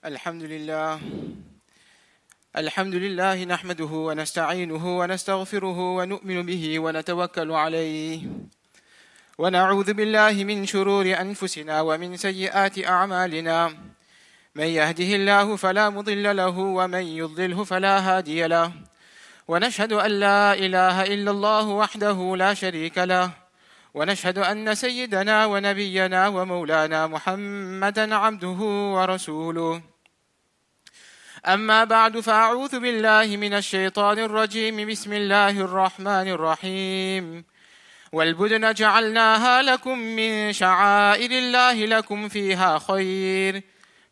الحمد لله الحمد لله نحمده ونستعينه ونستغفره ونؤمن به ونتوكل عليه ونعوذ بالله من شرور أنفسنا ومن سيئات أعمالنا من يهده الله فلا مضل له ومن يضلله فلا هادي له ونشهد أن لا إله إلا الله وحده لا شريك له ونشهد أن سيدنا ونبينا ومولانا محمدا عبده ورسوله أما بعد فأعوذ بالله من الشيطان الرجيم بسم الله الرحمن الرحيم والبدن جعلناها لكم من شعائر الله لكم فيها خير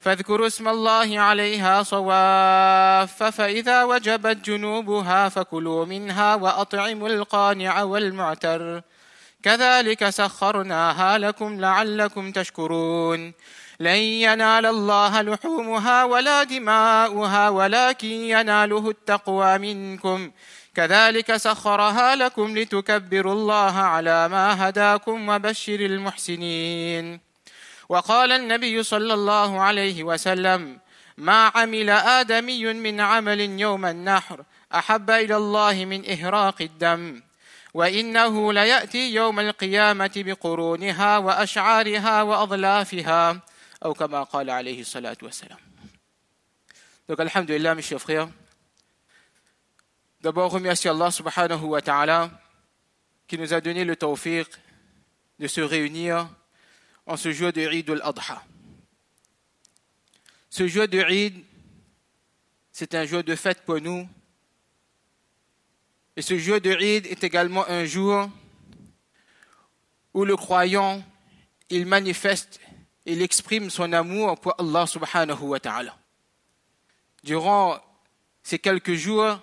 فاذكروا اسم الله عليها صواف فإذا وجبت جنوبها فكلوا منها وأطعموا القانع والمعتر كذلك سخرناها لكم لعلكم تشكرون لن ينال الله لحومها ولا دماؤها ولكن يناله التقوى منكم كذلك سخرها لكم لتكبروا الله على ما هداكم وبشر المحسنين وقال النبي صلى الله عليه وسلم ما عمل آدمي من عمل يوم النحر أحب إلى الله من إهراق الدم وإنه ليأتي يوم القيامة بقرونها وأشعارها وأضلافها أو كما قال عليه الصلاة والسلام. Donc, alhamdulillah, mes chers frères, d'abord remercie Allah subhanahu wa ta'ala qui nous a donné le tawfiq de se réunir en ce jour de Eid al-Adha. Ce jour de Eid, c'est un jour de fête pour nous. Et ce jour de Eid est également un jour où le croyant, il manifeste, il exprime son amour pour Allah subhanahu wa ta'ala. Durant ces quelques jours,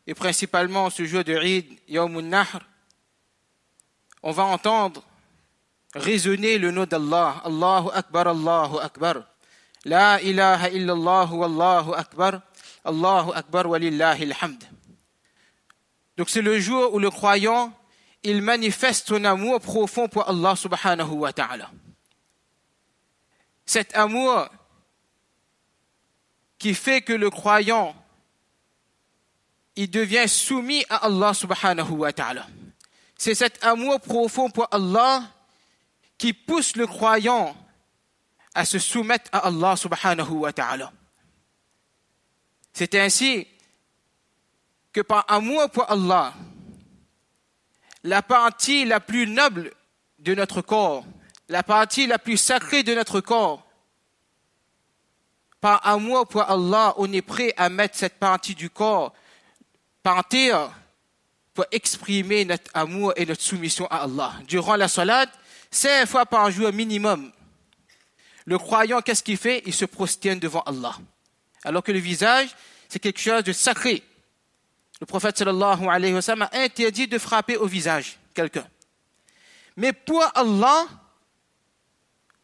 et principalement ce jour de Eid, Yawm al-Nahr, on va entendre résonner le nom d'Allah. Allahu Akbar, Allahu Akbar. La ilaha illallah, Wallahu Akbar. Allahu Akbar, walillahi alhamd. Donc c'est le jour où le croyant, il manifeste son amour profond pour Allah subhanahu wa ta'ala. Cet amour qui fait que le croyant, il devient soumis à Allah subhanahu wa ta'ala. C'est cet amour profond pour Allah qui pousse le croyant à se soumettre à Allah subhanahu wa ta'ala. C'est ainsi que par amour pour Allah, la partie la plus noble de notre corps, la partie la plus sacrée de notre corps, par amour pour Allah, on est prêt à mettre cette partie du corps par terre pour exprimer notre amour et notre soumission à Allah. Durant la salat, 5 fois par jour minimum, le croyant, qu'est-ce qu'il fait? Il se prosterne devant Allah. Alors que le visage, c'est quelque chose de sacré. Le prophète sallallahu alayhi wa sallam a interdit de frapper au visage quelqu'un. Mais pour Allah,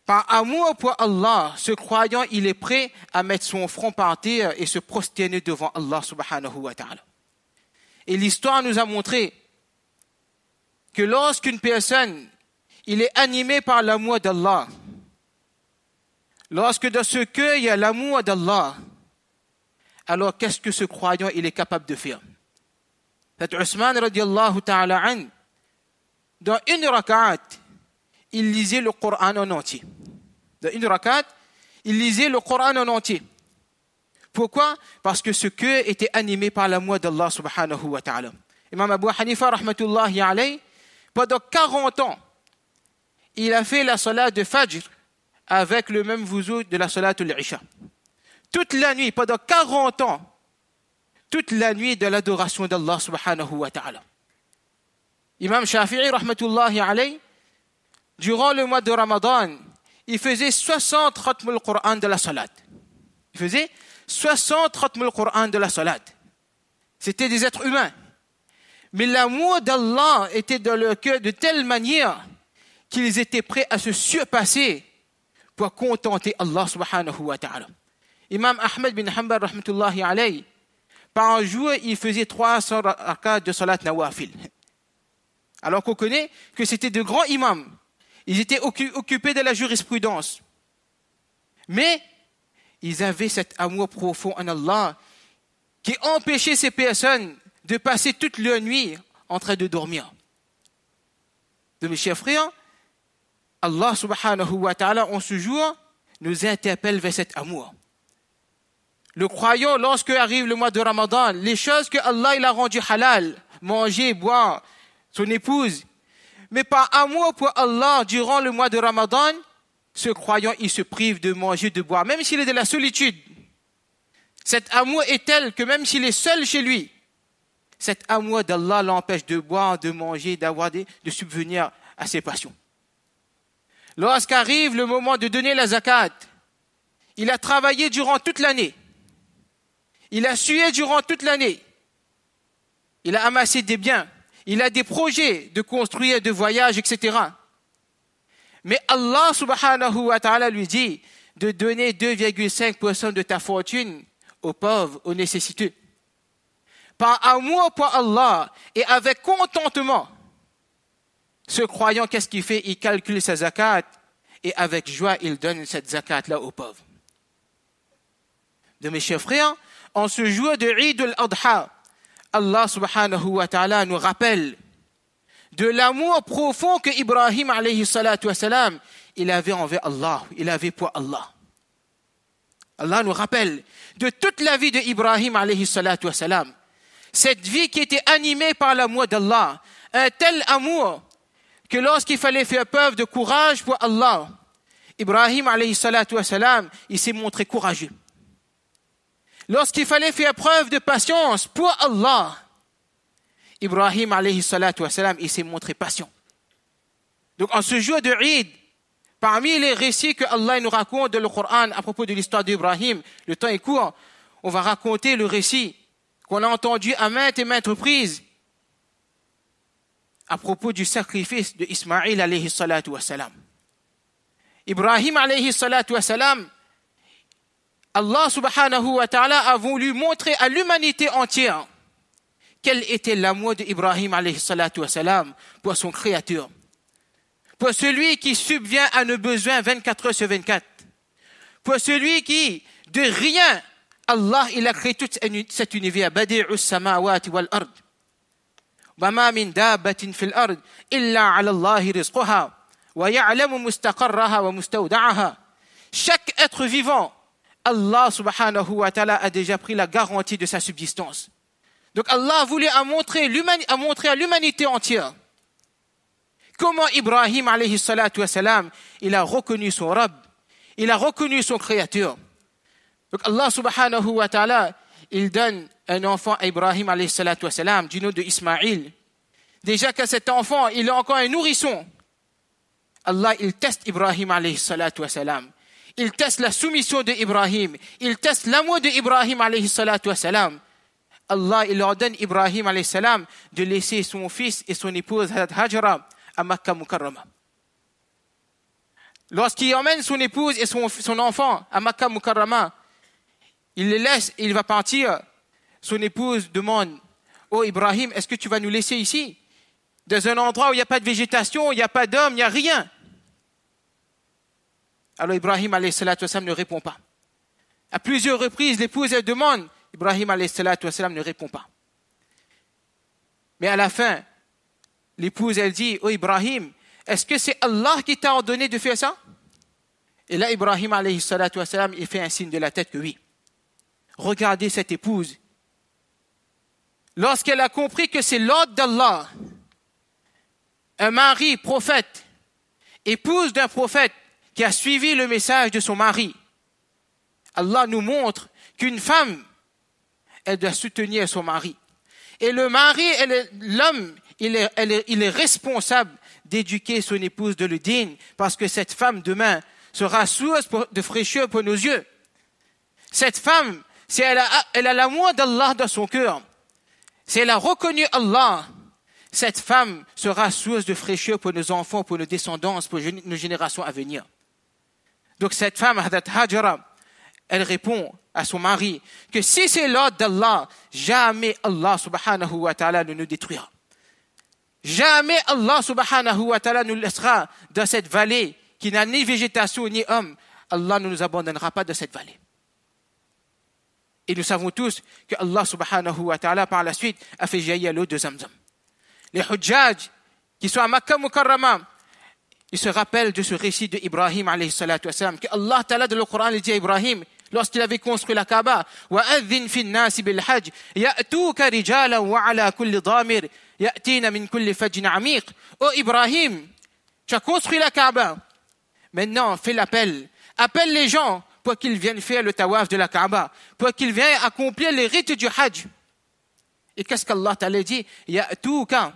par amour pour Allah, ce croyant, il est prêt à mettre son front par terre et se prosterner devant Allah subhanahu wa ta'ala. Et l'histoire nous a montré que lorsqu'une personne, il est animé par l'amour d'Allah, lorsque dans ce cœur il y a l'amour d'Allah, alors qu'est-ce que ce croyant, il est capable de faire? Cet Ousmane radiallahu ta'ala an, dans une rak'at, il lisait le Coran en entier. Dans une rak'at, il lisait le Coran en entier. Pourquoi? Parce que ce cœur était animé par l'amour d'Allah subhanahu wa ta'ala. Imam Abu Hanifa rahmatullahi alayhi, pendant 40 ans, il a fait la salat de Fajr avec le même wuzu de la salat al-Isha. Toute la nuit, pendant 40 ans, toute la nuit de l'adoration d'Allah subhanahu wa ta'ala. Imam Shafi'i rahmatullahi alayhi, durant le mois de Ramadan, il faisait 60 khatm al-Qur'an de la salat. Il faisait 60 khatm al-Qur'an de la salat. C'était des êtres humains. Mais l'amour d'Allah était dans leur cœur de telle manière qu'ils étaient prêts à se surpasser pour contenter Allah subhanahu wa ta'ala. Imam Ahmed bin Hanbal rahmatullahi alayhi, par un jour, il faisait 300 rak'at de salat nawafil. Alors qu'on connaît que c'était de grands imams. Ils étaient occupés de la jurisprudence. Mais ils avaient cet amour profond en Allah qui empêchait ces personnes de passer toute leur nuit en train de dormir. De mes chers frères, Allah subhanahu wa ta'ala en ce jour nous interpelle vers cet amour. Le croyant, lorsque arrive le mois de Ramadan, les choses que Allah il a rendues halal, manger, boire, son épouse, mais par amour pour Allah, durant le mois de Ramadan, ce croyant, il se prive de manger, de boire, même s'il est de la solitude. Cet amour est tel que même s'il est seul chez lui, cet amour d'Allah l'empêche de boire, de manger, de subvenir à ses passions. Lorsqu'arrive le moment de donner la zakat, il a travaillé durant toute l'année. Il a sué durant toute l'année. Il a amassé des biens. Il a des projets de construire, de voyage, etc. Mais Allah subhanahu wa ta'ala lui dit de donner 2,5% de ta fortune aux pauvres, aux nécessiteux. Par amour pour Allah et avec contentement, ce croyant, qu'est-ce qu'il fait? Il calcule sa zakat et avec joie, il donne cette zakat-là aux pauvres. De mes chers frères, en ce jour de Eid al-Adha, Allah subhanahu wa ta'ala nous rappelle de l'amour profond que Ibrahim alayhi salatu wassalam, il avait envers Allah, il avait pour Allah. Allah nous rappelle de toute la vie de Ibrahim alayhi salatu wassalam, cette vie qui était animée par l'amour d'Allah, un tel amour que lorsqu'il fallait faire preuve de courage pour Allah, Ibrahim alayhi salatu wassalam, il s'est montré courageux. Lorsqu'il fallait faire preuve de patience pour Allah, Ibrahim alayhi salatu wassalam, il s'est montré patient. Donc en ce jour de Eid, parmi les récits que Allah nous raconte dans le Coran à propos de l'histoire d'Ibrahim, le temps est court, on va raconter le récit qu'on a entendu à maintes et maintes reprises à propos du sacrifice de Ismaïl alayhi salatu wassalam. Ibrahim alayhi salatu wassalam, Allah subhanahu wa ta'ala a voulu montrer à l'humanité entière quel était l'amour d'Ibrahim alayhi salatu wassalam pour son Créateur, pour celui qui subvient à nos besoins 24 heures sur 24, pour celui qui, de rien, Allah il a créé tout cet univers, badi'us samawati wal ard. وما من دابة في الأرض إلا على الله رزقها ويعلم مستقرها ومستودعها. Chaque être vivant, Allah subhanahu wa ta'ala a déjà pris la garantie de sa subsistance. Donc Allah a voulu montrer à l'humanité entière comment Ibrahim alayhi salatu wassalam, il a reconnu son Rabb, il a reconnu son Créateur. Donc Allah subhanahu wa ta'ala, il donne un enfant à Ibrahim alayhi salatu wassalam du nom de Ismaïl. Déjà que cet enfant, il est encore un nourrisson. Allah, il teste Ibrahim alayhi salatu wassalam. Il teste la soumission d'Ibrahim. Il teste l'amour d'Ibrahim alayhi salatu wassalam. Allah, il ordonne Ibrahim alayhi salam de laisser son fils et son épouse Hajara à Makkah Mukarrama. Lorsqu'il emmène son épouse et son enfant à Makkah Mukarrama, il les laisse et il va partir. Son épouse demande: oh Ibrahim, est-ce que tu vas nous laisser ici, dans un endroit où il n'y a pas de végétation, il n'y a pas d'homme, il n'y a rien? Alors Ibrahim alayhi salatu wassalam ne répond pas. À plusieurs reprises, l'épouse elle demande, Ibrahim alayhi salatu wassalam ne répond pas. Mais à la fin, l'épouse elle dit: oh Ibrahim, est-ce que c'est Allah qui t'a ordonné de faire ça? Et là Ibrahim alayhi salatu wassalam, il fait un signe de la tête que oui. Regardez cette épouse. Lorsqu'elle a compris que c'est l'ordre d'Allah, un mari prophète, épouse d'un prophète qui a suivi le message de son mari, Allah nous montre qu'une femme, elle doit soutenir son mari. Et le mari, l'homme, il est responsable d'éduquer son épouse de le din, parce que cette femme demain sera source de fraîcheur pour nos yeux. Cette femme, si elle a l'amour d'Allah dans son cœur, si elle a reconnu Allah, cette femme sera source de fraîcheur pour nos enfants, pour nos descendants, pour nos générations à venir. Donc cette femme, Hadrat Hajara, elle répond à son mari que si c'est l'ordre d'Allah, jamais Allah subhanahu wa ta'ala ne nous détruira. Jamais Allah subhanahu wa ta'ala nous laissera dans cette vallée qui n'a ni végétation ni homme. Allah ne nous abandonnera pas dans cette vallée. Et nous savons tous que Allah subhanahu wa ta'ala par la suite a fait jaillir l'eau de Zamzam. Les Hujjaj qui sont à Makkah Mukarrama, ils se rappellent de ce récit de Ibrahim alayhi salatu wassalam, que Allah ta'ala dans le Coran il dit à Ibrahim, lorsqu'il avait construit la Kaaba, وَأَذِّنْ فِي النَّاسِ بِالْحَجِّ يَأْتُوكَ رِجَالًا وَعَلَى كُلِّ ضَامِرٍ يَأْتِينَ مِنْ كُلِّ فَجٍّ عَمِيقٍ. Oh Ibrahim, tu as construit la Kaaba. Maintenant, fais l'appel. Appelle les gens pour qu'ils viennent faire le tawaf de la Kaaba, pour qu'ils viennent accomplir les rites du Hajj. Et qu'est-ce qu'Allah t'allait dit? Ya'touka.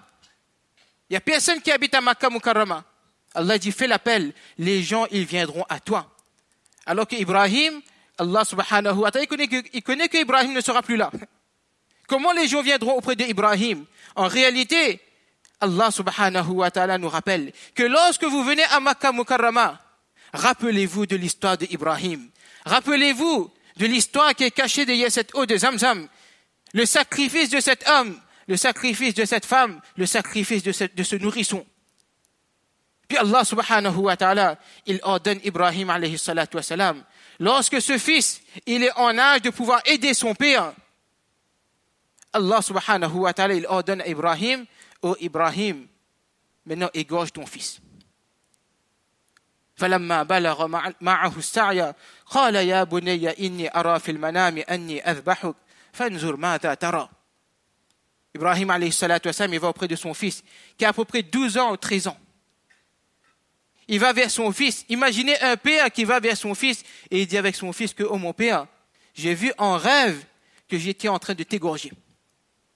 Il n'y a personne qui habite à Makkah Mukarrama. Allah dit, fais l'appel. Les gens, ils viendront à toi. Alors que Ibrahim, Allah subhanahu wa ta'ala, il connaît que Ibrahim ne sera plus là. Comment les gens viendront auprès d'Ibrahim? En réalité, Allah subhanahu wa ta'ala nous rappelle que lorsque vous venez à Makkah Mukarrama, rappelez-vous de l'histoire d'Ibrahim. Rappelez-vous de l'histoire qui est cachée derrière cette eau de Zamzam. Le sacrifice de cet homme, le sacrifice de cette femme, le sacrifice de ce nourrisson. Puis Allah subhanahu wa ta'ala, il ordonne Ibrahim alayhi salatu wa salam, lorsque ce fils, il est en âge de pouvoir aider son père, Allah subhanahu wa ta'ala, il ordonne à Ibrahim, oh Ibrahim, maintenant égorge ton fils. فلما بلغ معه السعي قال يا بني إني أرى في المنام أني أذبحك فانظر ماذا ترى. Ibrahim alayhi salatu wa salam, il va auprès de son fils qui a à peu près 12 ans ou 13 ans. Il va vers son fils. Imaginez un père qui va vers son fils et il dit avec son fils que, oh mon père, j'ai vu en rêve que j'étais en train de t'égorger.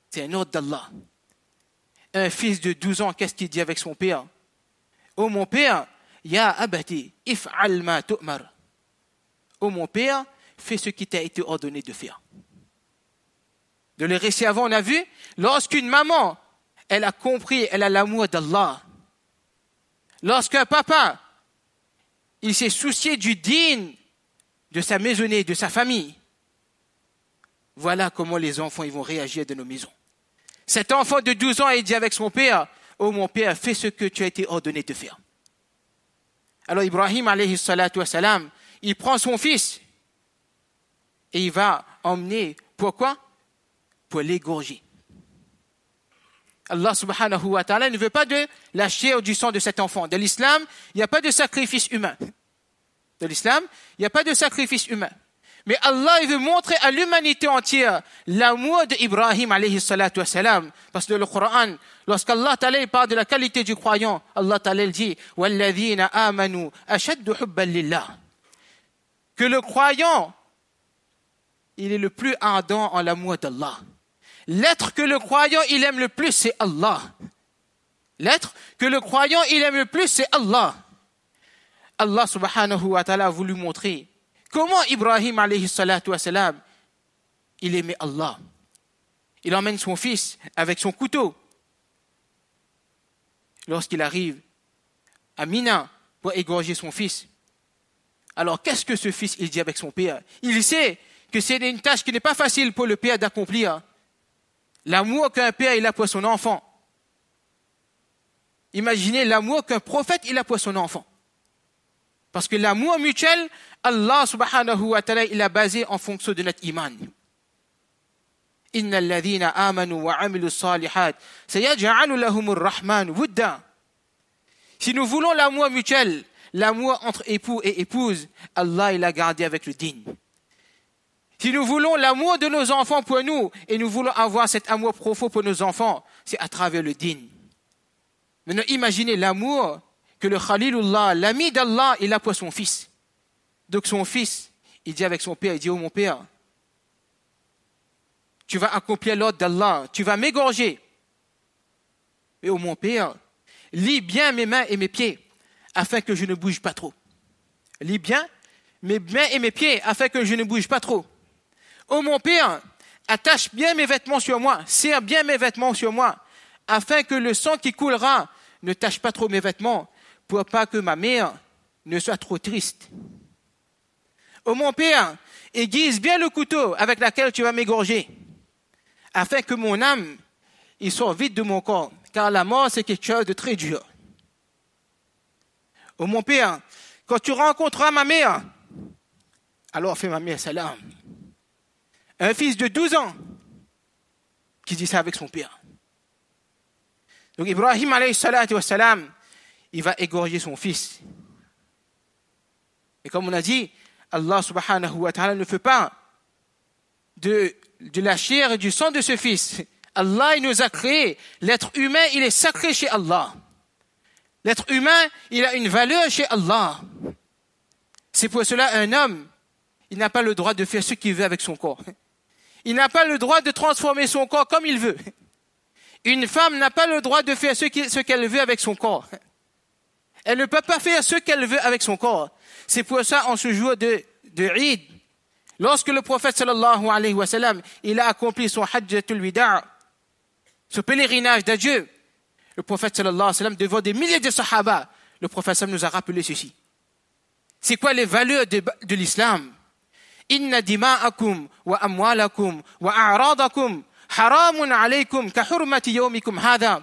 C'est un ordre d'Allah. Un fils de 12 ans, qu'est-ce qu'il dit avec son père? Oh mon père, ya abati, if'al ma tu'mar. Oh mon père, fais ce qui t'a été ordonné de faire. De le récit avant, on a vu, lorsqu'une maman, elle a compris, elle a l'amour d'Allah. Lorsqu'un papa, il s'est soucié du din, de sa maisonnée, de sa famille, voilà comment les enfants ils vont réagir de nos maisons. Cet enfant de 12 ans, il dit avec son père, oh mon père, fais ce que tu as été ordonné de faire. Alors Ibrahim alayhi salatu wa salam, il prend son fils et il va emmener, pourquoi? Pour l'égorger. Allah subhanahu wa ta'ala ne veut pas de la chair du sang de cet enfant. Dans l'islam, il n'y a pas de sacrifice humain. Dans l'islam, il n'y a pas de sacrifice humain. Mais Allah il veut montrer à l'humanité entière l'amour d'Ibrahim alayhi salatu wa salam. Parce que dans le Coran, lorsqu'Allah ta'ala parle de la qualité du croyant, Allah ta'ala dit « Walladhina amanu ashaddu hubban lillah » que le croyant, il est le plus ardent en l'amour d'Allah. L'être que le croyant, il aime le plus, c'est Allah. L'être que le croyant, il aime le plus, c'est Allah. Allah subhanahu wa ta'ala a voulu montrer comment Ibrahim alayhi salatu wa salam, il aimait Allah. Il emmène son fils avec son couteau. Lorsqu'il arrive à Mina pour égorger son fils, alors qu'est-ce que ce fils, il dit avec son père? Il sait que c'est une tâche qui n'est pas facile pour le père d'accomplir. L'amour qu'un père il a pour son enfant. Imaginez l'amour qu'un prophète il a pour son enfant. Parce que l'amour mutuel, Allah subhanahu wa ta'ala, il a basé en fonction de notre iman. Inna alladhina amanu wa amilu salihat sayaj'alu lahumur rahman wudda. Si nous voulons l'amour mutuel, l'amour entre époux et épouse, Allah il a gardé avec le din. Si nous voulons l'amour de nos enfants pour nous, et nous voulons avoir cet amour profond pour nos enfants, c'est à travers le din. Maintenant, imaginez l'amour que le Khalilullah, l'ami d'Allah, il a pour son fils. Donc son fils, il dit avec son père, il dit, oh mon père, tu vas accomplir l'ordre d'Allah, tu vas m'égorger. Et oh mon père, lie bien mes mains et mes pieds, afin que je ne bouge pas trop. Lie bien mes mains et mes pieds, afin que je ne bouge pas trop. Oh mon père, attache bien mes vêtements sur moi, serre bien mes vêtements sur moi, afin que le sang qui coulera ne tache pas trop mes vêtements, pour pas que ma mère ne soit trop triste. Oh mon père, aiguise bien le couteau avec lequel tu vas m'égorger, afin que mon âme il sorte vite de mon corps, car la mort c'est quelque chose de très dur. Oh mon père, quand tu rencontreras ma mère, alors fais ma mère salam. Un fils de 12 ans qui dit ça avec son père. Donc Ibrahim alayhi salatu wassalam, il va égorger son fils. Et comme on a dit, Allah subhanahu wa ta'ala ne fait pas de la chair et du sang de ce fils. Allah, il nous a créé. L'être humain, il est sacré chez Allah. L'être humain, il a une valeur chez Allah. C'est pour cela un homme, il n'a pas le droit de faire ce qu'il veut avec son corps. Il n'a pas le droit de transformer son corps comme il veut. Une femme n'a pas le droit de faire ce qu'elle veut avec son corps. Elle ne peut pas faire ce qu'elle veut avec son corps. C'est pour ça, en ce jour de Eid, lorsque le prophète sallallahu alayhi wa sallam, il a accompli son hajjatul wida', ce pèlerinage d'adieu, le prophète sallallahu alayhi wa sallam, devant des milliers de sahaba, le prophète sallam nous a rappelé ceci. C'est quoi les valeurs de l'islam? Inna dima'akum wa amwalakum wa a'radakum haramun alaykum ka hurmati yawmikum hadha.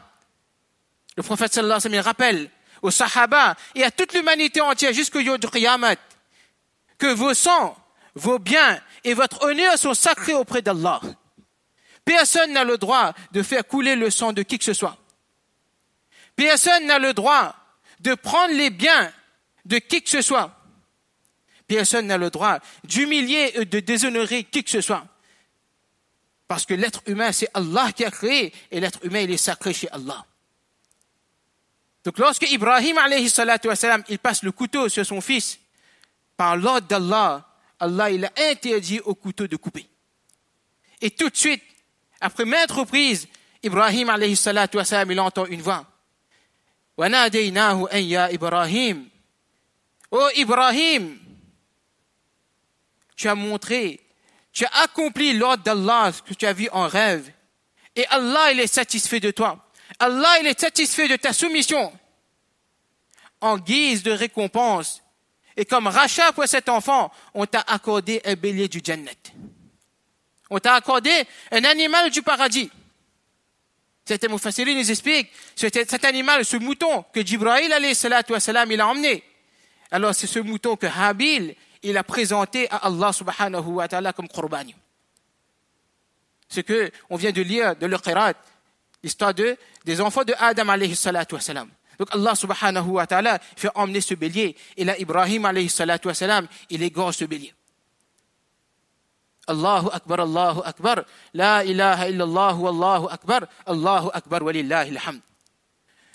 Le prophète sallallahu alayhi wa sallam, il rappelle aux sahaba et à toute l'humanité entière jusqu'au jour du Qiyamah que vos sangs, vos biens et votre honneur sont sacrés auprès d'Allah. Personne n'a le droit de faire couler le sang de qui que ce soit. Personne n'a le droit de prendre les biens de qui que ce soit. Personne n'a le droit d'humilier et de déshonorer qui que ce soit. Parce que l'être humain, c'est Allah qui a créé et l'être humain, il est sacré chez Allah. Donc lorsque Ibrahim alayhi salatu wassalam, il passe le couteau sur son fils, par l'ordre d'Allah, Allah il a interdit au couteau de couper. Et tout de suite, après maintes reprises, Ibrahim alayhi salatu wassalam, il entend une voix. وَنَادَيْنَاهُ أَنْ يَا إِبْرَاهِيمُ. Oh Ibrahim, tu as montré, tu as accompli l'ordre d'Allah que tu as vu en rêve. Et Allah, il est satisfait de toi. Allah, il est satisfait de ta soumission. En guise de récompense, et comme rachat pour cet enfant, on t'a accordé un bélier du Jannat. On t'a accordé un animal du paradis. Certains mufassirin nous expliquent, cet animal, ce mouton que Jibril alayhi salatu wassalam, il a emmené. Alors c'est ce mouton que Habil, il a présenté à Allah subhanahu wa ta'ala comme qurbani. Ce que on vient de lire de l'Qira'at, l'histoire des enfants de Adam alayhi salatu wassalam. Donc Allah subhanahu wa ta'ala fait emmener ce bélier. Et là, Ibrahim alayhi salatu wassalam, il égorge ce bélier. Allahu akbar, la ilaha illallah, wallahu akbar, walillahi alhamd.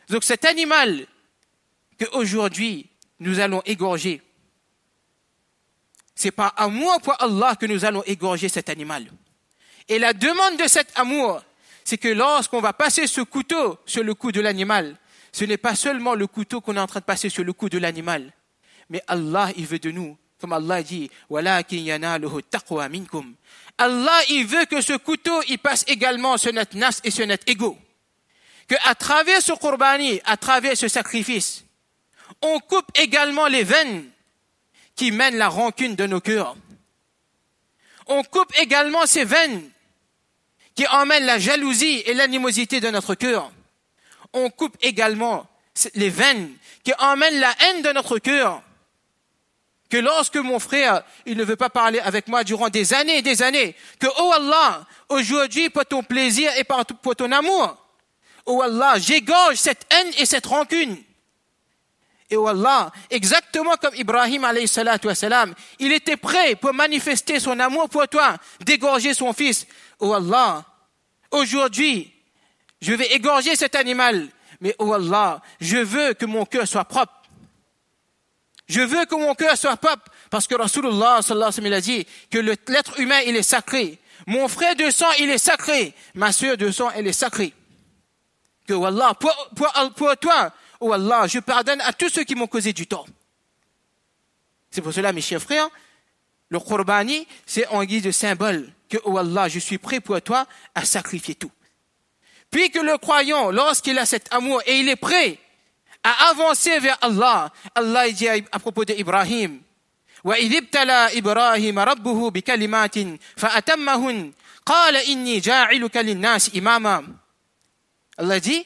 Donc cet animal qu'aujourd'hui nous allons égorger, c'est par amour pour Allah que nous allons égorger cet animal. Et la demande de cet amour, c'est que lorsqu'on va passer ce couteau sur le cou de l'animal, ce n'est pas seulement le couteau qu'on est en train de passer sur le cou de l'animal, mais Allah, il veut de nous, comme Allah dit, وَلَكِنْ يَنَالُهُ التَّقْوَى مِنْكُمْ. Allah, il veut que ce couteau, il passe également sur notre nafs et sur notre ego. Qu'à travers ce qurbani, à travers ce sacrifice, on coupe également les veines qui mènent la rancune de nos cœurs. On coupe également ces veines qui emmènent la jalousie et l'animosité de notre cœur. On coupe également les veines qui emmènent la haine de notre cœur. Que lorsque mon frère, il ne veut pas parler avec moi durant des années et des années, que, oh Allah, aujourd'hui, pour ton plaisir et pour ton amour, oh Allah, j'égorge cette haine et cette rancune. Et oh Allah, exactement comme Ibrahim alayhi salatu wassalam, il était prêt pour manifester son amour pour toi, d'égorger son fils. Oh Allah, aujourd'hui, je vais égorger cet animal, mais oh Allah, je veux que mon cœur soit propre. Je veux que mon cœur soit propre, parce que Rasulullah sallallahu alayhi wa sallam, il a dit que l'être humain, il est sacré. Mon frère de sang, il est sacré. Ma sœur de sang, elle est sacrée. Que oh Allah, pour toi, oh Allah, je pardonne à tous ceux qui m'ont causé du tort. C'est pour cela, mes chers frères, le qurbani, c'est en guise de symbole que, oh Allah, je suis prêt pour toi à sacrifier tout. Puis que le croyant, lorsqu'il a cet amour et il est prêt à avancer vers Allah, Allah dit à propos d'Ibrahim, وَإِذِ ابْتَلَى إِبْرَاهِيمَ رَبُّهُ بِكَلِمَاتٍ فَأَتَمَّهُنْ قَالَ إِنِّي جَاعِلُكَ لِلنَّاسِ إِمَامًا. Allah dit,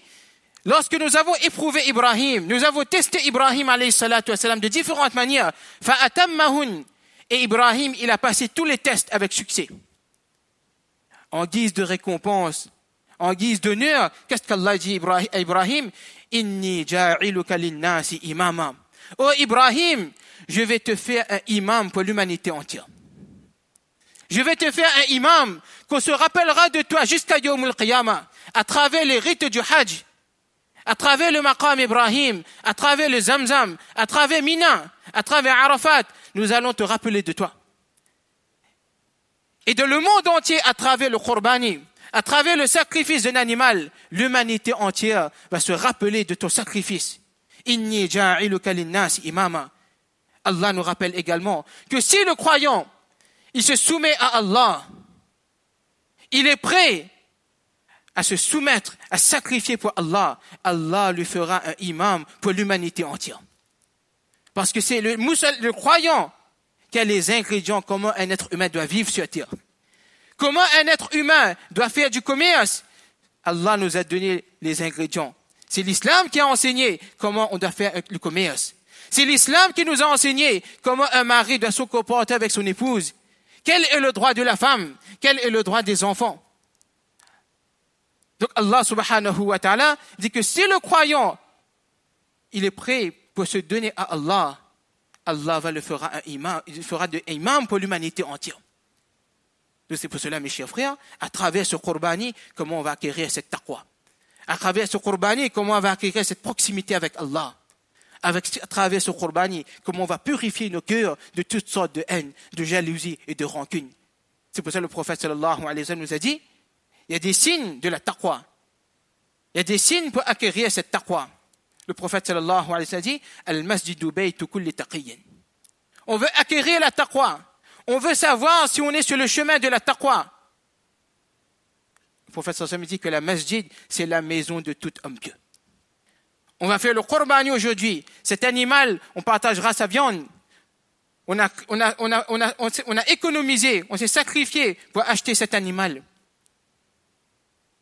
lorsque nous avons éprouvé Ibrahim, nous avons testé Ibrahim alayhi salatu wassalam de différentes manières, فَأَتَمَّهُنْ, et Ibrahim, il a passé tous les tests avec succès. en guise de récompense, en guise d'honneur, qu'est-ce qu'Allah dit à Ibrahim? Inni ja'iluka linnasi imama. Oh Ibrahim, je vais te faire un imam pour l'humanité entière. Je vais te faire un imam qu'on se rappellera de toi jusqu'à Yawm al-Qiyamah, à travers les rites du Hajj, à travers le Maqam Ibrahim, à travers le Zamzam, à travers Mina, à travers Arafat, nous allons te rappeler de toi. Et dans le monde entier, à travers le Qurbani, à travers le sacrifice d'un animal, l'humanité entière va se rappeler de ton sacrifice. Inni ja'iluka linnas imama. Allah nous rappelle également que si le croyant, il se soumet à Allah, il est prêt à se soumettre, à sacrifier pour Allah, Allah lui fera un imam pour l'humanité entière. Parce que c'est le croyant qui a les ingrédients comment un être humain doit vivre sur terre. Comment un être humain doit faire du commerce? Allah nous a donné les ingrédients. C'est l'islam qui a enseigné comment on doit faire le commerce. C'est l'islam qui nous a enseigné comment un mari doit se comporter avec son épouse. Quel est le droit de la femme? Quel est le droit des enfants? Donc Allah subhanahu wa ta'ala dit que si le croyant, il est prêt pour se donner à Allah, Allah va le fera un imam, il fera de imam pour l'humanité entière. Donc c'est pour cela, mes chers frères, à travers ce Qurbani, comment on va acquérir cette taqwa. À travers ce Qurbani, comment on va acquérir cette proximité avec Allah. À travers ce Qurbani, comment on va purifier nos cœurs de toutes sortes de haine, de jalousie et de rancune. C'est pour ça que le prophète sallallahu alayhi wa sallam nous a dit, il y a des signes de la taqwa. Il y a des signes pour acquérir cette taqwa. Le prophète sallallahu alayhi wa sallam dit, al-masjidu baytu kulli taqiyyin. On veut acquérir la taqwa. On veut savoir si on est sur le chemin de la taqwa. Le prophète sallallahu alayhi wa sallam dit que la masjid, c'est la maison de tout homme pieux. On va faire le Qurbani aujourd'hui. Cet animal, on partagera sa viande. On a économisé, on s'est sacrifié pour acheter cet animal.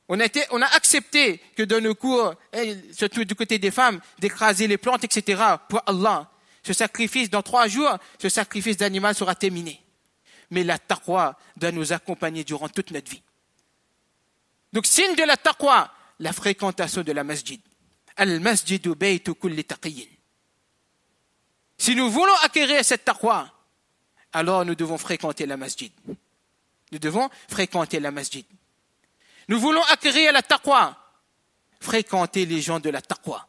On a accepté que dans nos cours, surtout du côté des femmes, d'écraser les plantes, etc. pour Allah. Ce sacrifice, dans 3 jours, ce sacrifice d'animal sera terminé. Mais la taqwa doit nous accompagner durant toute notre vie. Donc, signe de la taqwa, la fréquentation de la masjid. Al-masjidu baytu kulli taqiyyin. Si nous voulons acquérir cette taqwa, alors nous devons fréquenter la masjid. Nous devons fréquenter la masjid. Nous voulons acquérir la taqwa, fréquenter les gens de la taqwa,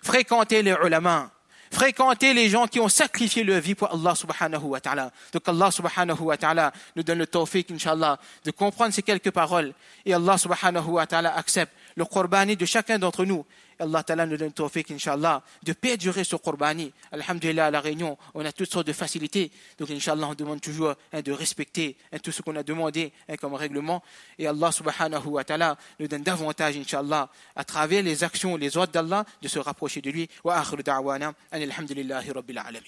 fréquenter les ulama, fréquenter les gens qui ont sacrifié leur vie pour Allah subhanahu wa ta'ala. Donc Allah subhanahu wa ta'ala nous donne le tawfiq, inshallah, de comprendre ces quelques paroles. Et Allah subhanahu wa ta'ala accepte le Qurbani de chacun d'entre nous. Et Allah ta'ala nous donne le tawfiq, inshallah, de perdurer ce Qurbani. Alhamdulillah, à la Réunion, on a toutes sortes de facilités. Donc inshallah, on demande toujours de respecter tout ce qu'on a demandé comme règlement. Et Allah subhanahu wa ta'ala nous donne davantage, inshallah, à travers les actions, les ordres d'Allah, de se rapprocher de lui. Wa akhiru da'wana. Alhamdulillahi Rabbil Alamin.